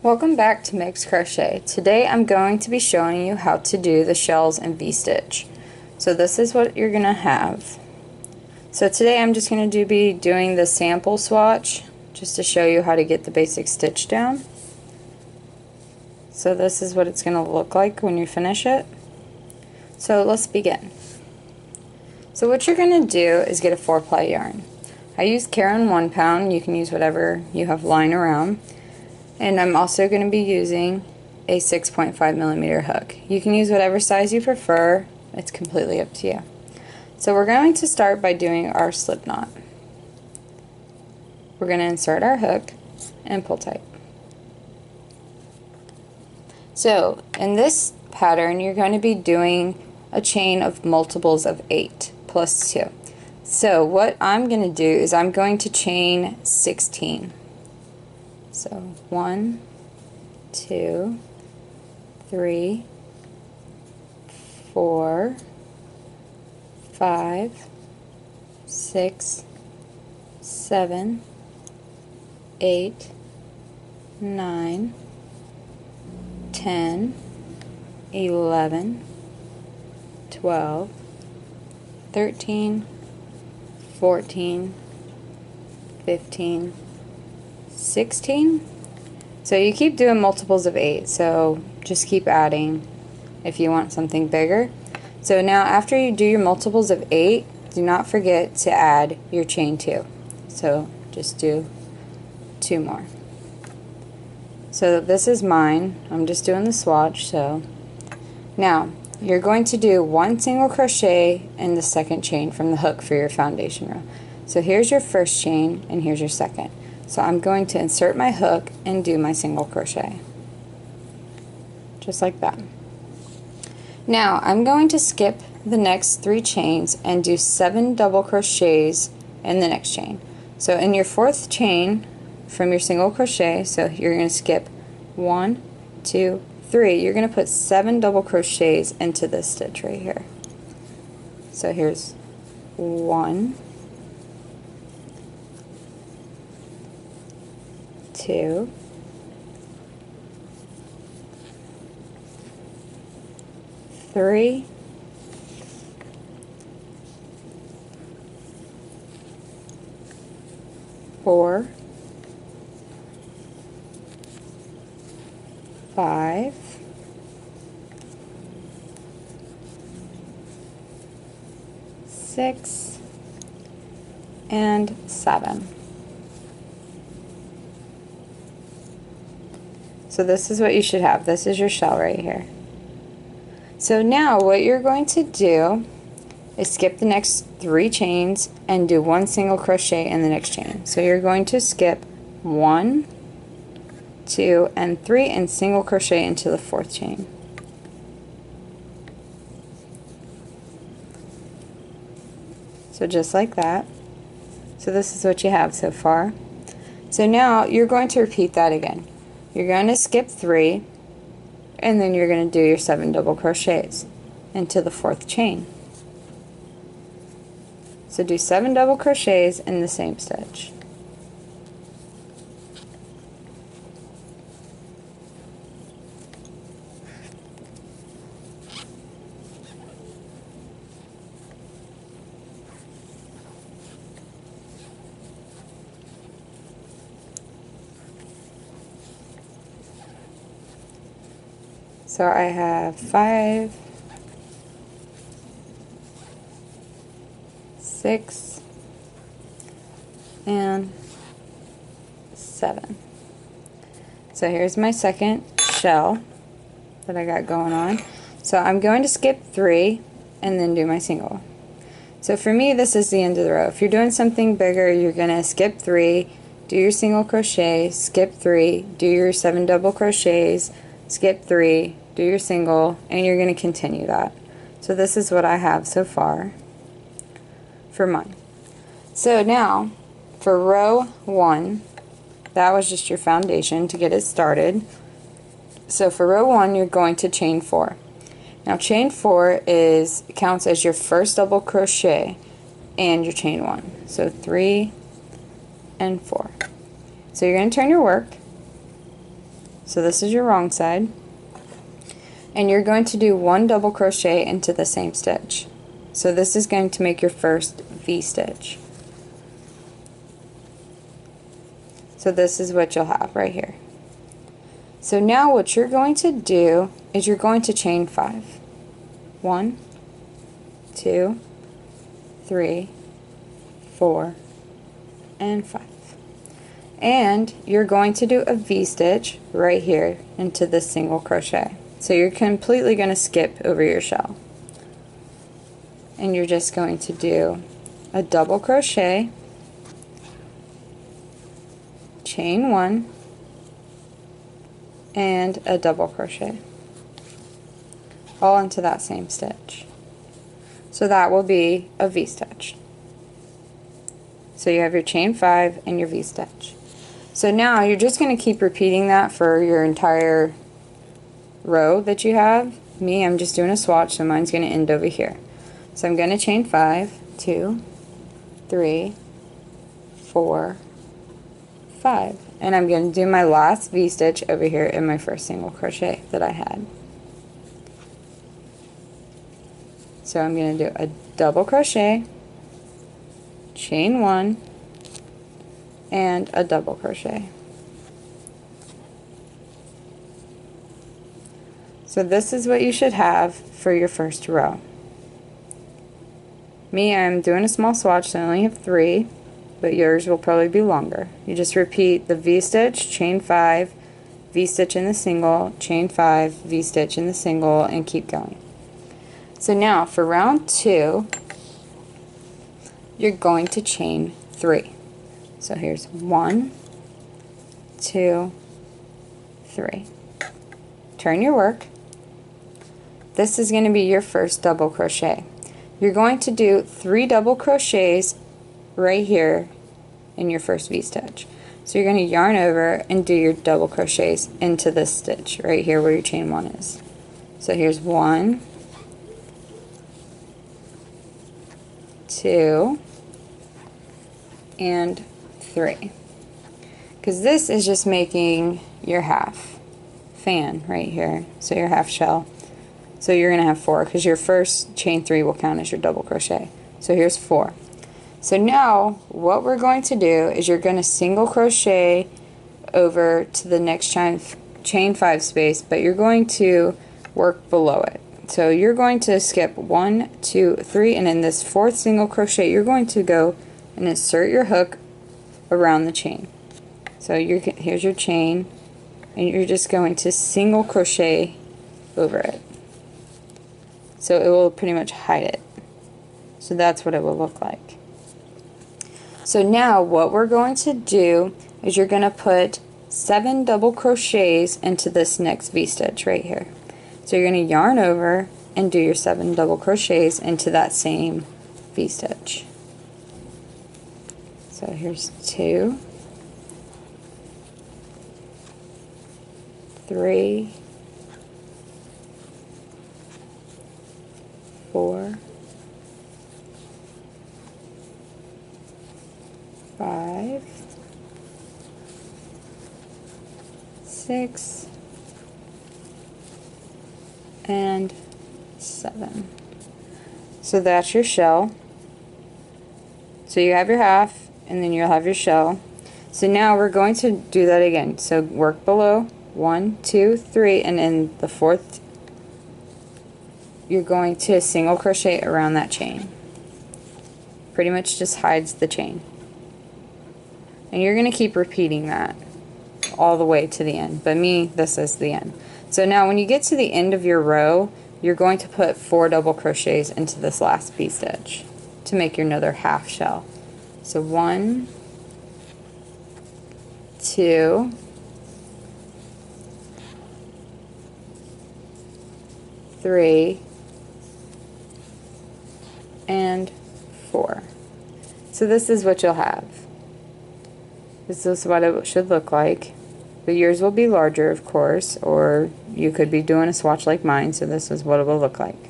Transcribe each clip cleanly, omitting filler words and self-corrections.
Welcome back to Meg's Crochet. Today I'm going to be showing you how to do the shells and V-stitch. So this is what you're going to have. So today I'm just going to be doing the sample swatch just to show you how to get the basic stitch down. So this is what it's going to look like when you finish it. So let's begin. So what you're going to do is get a 4-ply yarn. I use Caron 1 pound. You can use whatever you have lying around. And I'm also going to be using a 6.5mm hook. You can use whatever size you prefer. It's completely up to you. So we're going to start by doing our slip knot. We're going to insert our hook and pull tight. So in this pattern you're going to be doing a chain of multiples of 8 plus 2. So what I'm going to do is I'm going to chain 16. So 1, 2, 3, 4, 5, 6, 7, 8, 9, 10, 11, 12, 13, 14, 15, 16. So you keep doing multiples of 8, so just keep adding if you want something bigger. So now after you do your multiples of 8, do not forget to add your chain 2. So just do 2 more. So this is mine. I'm just doing the swatch. So now you're going to do 1 single crochet in the second chain from the hook for your foundation row. So here's your first chain and here's your second. So I'm going to insert my hook and do my single crochet. Just like that. Now I'm going to skip the next 3 chains and do 7 double crochets in the next chain. So in your 4th chain from your single crochet, so you're going to skip 1, 2, 3. You're going to put 7 double crochets into this stitch right here. So here's 1, 2, 3, 4, 5, 6, and 7. So this is what you should have. This is your shell right here. So now what you're going to do is skip the next 3 chains and do 1 single crochet in the next chain. So you're going to skip 1, 2, and 3 and single crochet into the 4th chain. So just like that. So this is what you have so far. So now you're going to repeat that again. You're going to skip 3 and then you're going to do your 7 double crochets into the 4th chain. So do 7 double crochets in the same stitch. So I have 5, 6, and 7. So here's my second shell that I got going on. So I'm going to skip 3 and then do my single. So for me this is the end of the row. If you're doing something bigger, you're going to skip 3, do your single crochet, skip 3, do your 7 double crochets, skip 3, do your single, and you're going to continue that. So this is what I have so far for mine. So now for row 1, that was just your foundation to get it started. So for row 1 you're going to chain 4. Now chain 4 counts as your first double crochet and your chain 1. So 3 and 4. So you're going to turn your work So this is your wrong side. And you're going to do 1 double crochet into the same stitch. So this is going to make your first V-stitch. So this is what you'll have right here. So now what you're going to do is you're going to chain 5. 1, 2, 3, 4, and 5. And you're going to do a V-stitch right here into this single crochet. So you're completely going to skip over your shell. And you're just going to do a double crochet, chain 1, and a double crochet, all into that same stitch. So that will be a V-stitch. So you have your chain 5 and your V-stitch. So now you're just going to keep repeating that for your entire row that you have. Me, I'm just doing a swatch, so mine's going to end over here. So I'm going to chain 5, 2, 3, 4, 5, and I'm going to do my last V-stitch over here in my first single crochet that I had. So I'm going to do a double crochet, chain 1, and a double crochet. So this is what you should have for your first row. Me, I'm doing a small swatch, so I only have 3, but yours will probably be longer. You just repeat the V-stitch, chain 5, V-stitch in the single, chain 5, V-stitch in the single, and keep going. So now for round 2, you're going to chain 3. So here's 1, 2, 3. Turn your work. This is going to be your first double crochet. You're going to do 3 double crochets right here in your first V-stitch. So you're going to yarn over and do your double crochets into this stitch right here where your chain 1 is. So here's 1, 2, and 3. Because this is just making your half fan right here, so your half shell. So you're going to have 4 because your first chain 3 will count as your double crochet. So here's 4. So now what we're going to do is you're going to single crochet over to the next chain 5 space, but you're going to work below it. So you're going to skip 1, 2, 3, and in this 4th single crochet you're going to go and insert your hook around the chain. So here's your chain, and you're just going to single crochet over it. So it will pretty much hide it. So that's what it will look like. So now what we're going to do is you're going to put 7 double crochets into this next V-stitch right here. So you're going to yarn over and do your 7 double crochets into that same V-stitch. So here's 2, 3, 4, 5, 6, and 7. So that's your shell. So you have your half, and then you'll have your shell. So now we're going to do that again. So work below 1, 2, 3, and in the 4th you're going to single crochet around that chain. Pretty much just hides the chain. And you're going to keep repeating that all the way to the end. But me, this is the end. So now when you get to the end of your row, you're going to put 4 double crochets into this last V-stitch to make your another half shell. So 1, 2, 3, and 4. So this is what you'll have. This is what it should look like. But yours will be larger, of course, or you could be doing a swatch like mine, so this is what it will look like.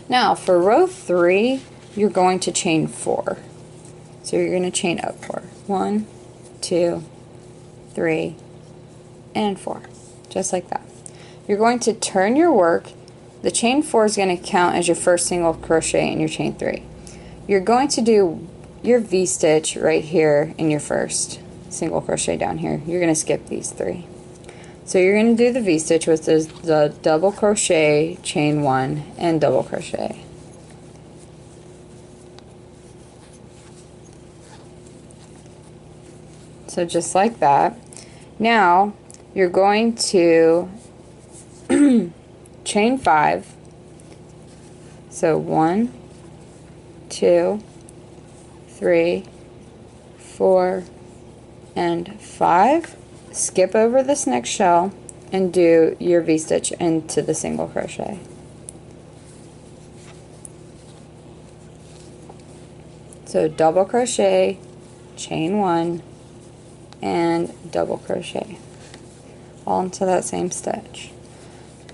Now for row 3, you're going to chain 4. So you're going to chain up 4. 1, 2, 3, and 4, just like that. You're going to turn your work. The chain 4 is going to count as your first single crochet in your chain 3. You're going to do your V-stitch right here in your first single crochet down here. You're going to skip these 3. So you're going to do the V-stitch, which is the double crochet, chain 1, and double crochet. So just like that. Now you're going to chain 5. So 1, 2, 3, 4, and 5. Skip over this next shell and do your V-stitch into the single crochet. So double crochet, chain 1, and double crochet all into that same stitch.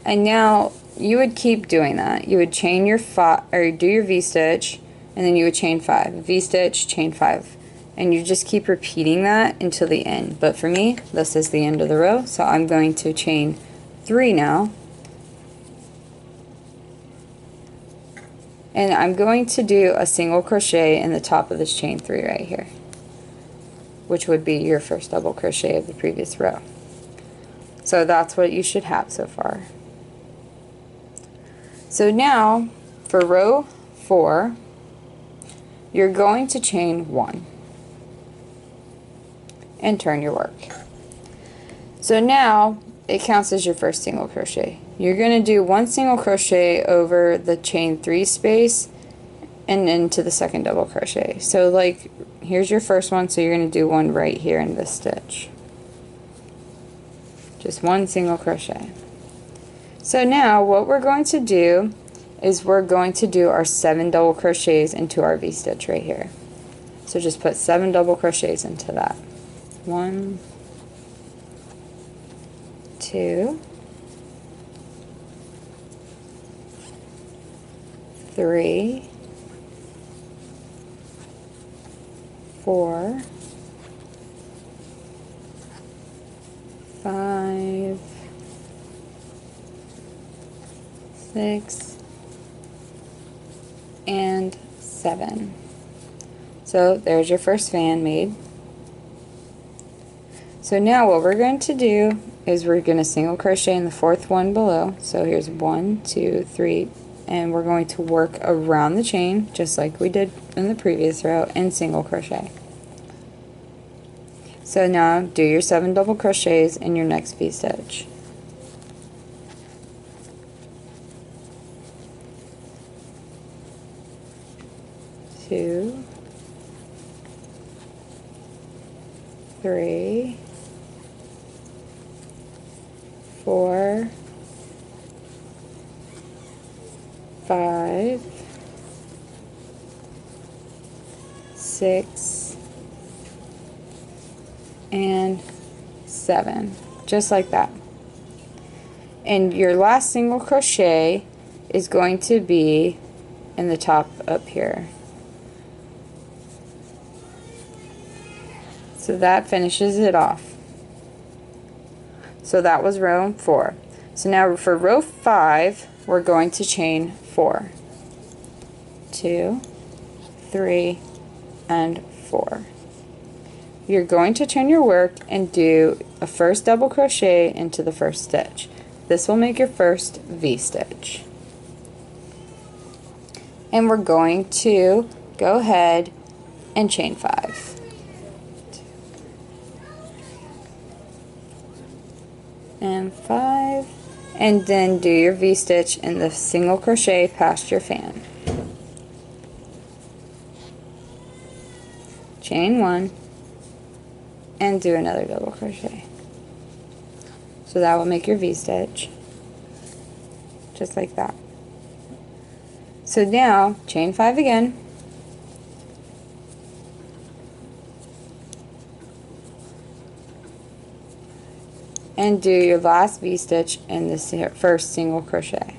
And now you would keep doing that. You would chain your 5, or do your V-stitch, and then you would chain 5, V-stitch, chain 5, and you just keep repeating that until the end. But for me, this is the end of the row, so I'm going to chain 3 now, and I'm going to do a single crochet in the top of this chain 3 right here, which would be your first double crochet of the previous row. So that's what you should have so far. So now for row 4, you're going to chain 1 and turn your work. So now it counts as your first single crochet. You're going to do 1 single crochet over the chain 3 space and into the second double crochet. So like here's your first one, so you're going to do 1 right here in this stitch. Just 1 single crochet. So now what we're going to do is we're going to do our 7 double crochets into our V-stitch right here. So just put 7 double crochets into that. 1, 2, 3, 4, 5, 6, and 7. So there's your first fan made. So now what we're going to do is we're going to single crochet in the 4th one below. So here's 1, 2, 3, and we're going to work around the chain just like we did in the previous row and single crochet. So now do your 7 double crochets in your next V-stitch. Two, 3, 4, 5, 6, and 7, just like that. And your last single crochet is going to be in the top up here. So that finishes it off. So that was row 4. So now for row 5, we're going to chain 4. 2, 3, and 4. You're going to turn your work and do a first double crochet into the first stitch. This will make your first V-stitch. And we're going to go ahead and chain 5. And 5, and then do your V-stitch in the single crochet past your fan. Chain 1 and do another double crochet. So that will make your V-stitch, just like that. So now chain 5 again, and do your last V-stitch in the first single crochet.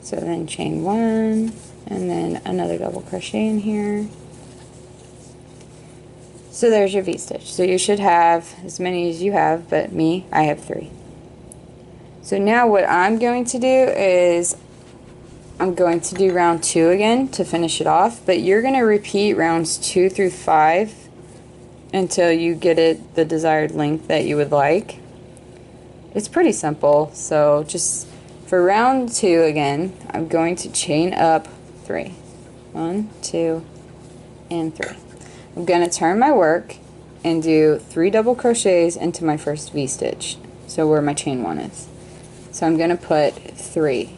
So then chain 1 and then another double crochet in here, So there's your V-stitch. So you should have as many as you have, but me, I have 3. So now what I'm going to do is I'm going to do round 2 again to finish it off, but you're going to repeat rounds 2 through 5 until you get it the desired length that you would like. It's pretty simple, so just for round 2 again, I'm going to chain up 3. 1, 2, and 3. I'm going to turn my work and do 3 double crochets into my first V-stitch, so where my chain 1 is. So I'm going to put 3.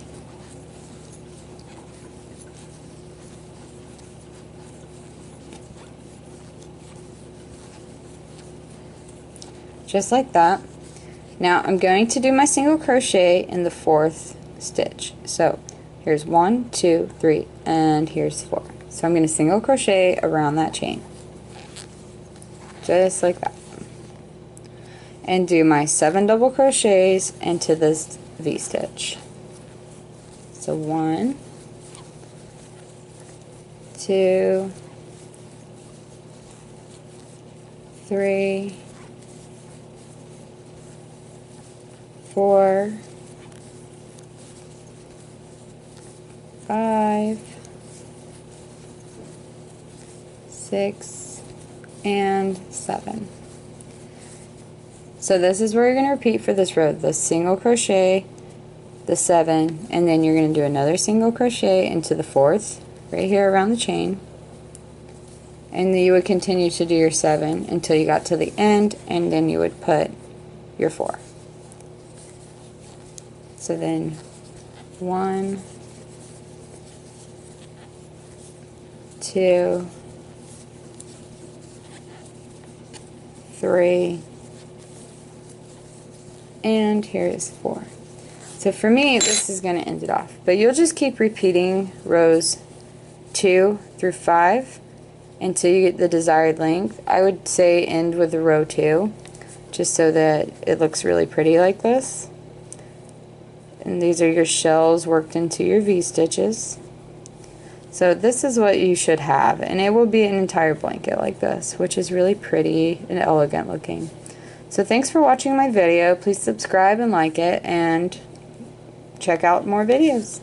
Just like that. Now I'm going to do my single crochet in the 4th stitch. So here's 1, 2, 3, and here's 4. So I'm going to single crochet around that chain. Just like that. And do my 7 double crochets into this V-stitch. So 1, 2, 3, 4, 5, 6, and 7. So this is where you're going to repeat for this row, the single crochet, the 7, and then you're going to do another single crochet into the 4th, right here around the chain, and then you would continue to do your 7 until you got to the end, and then you would put your 4. So then 1, 2, 3, and here is 4. So for me, this is going to end it off. But you'll just keep repeating rows 2 through 5 until you get the desired length. I would say end with row 2, just so that it looks really pretty like this. And these are your shells worked into your V-stitches. So this is what you should have, and it will be an entire blanket like this, which is really pretty and elegant looking. So thanks for watching my video. Please subscribe and like it, and check out more videos.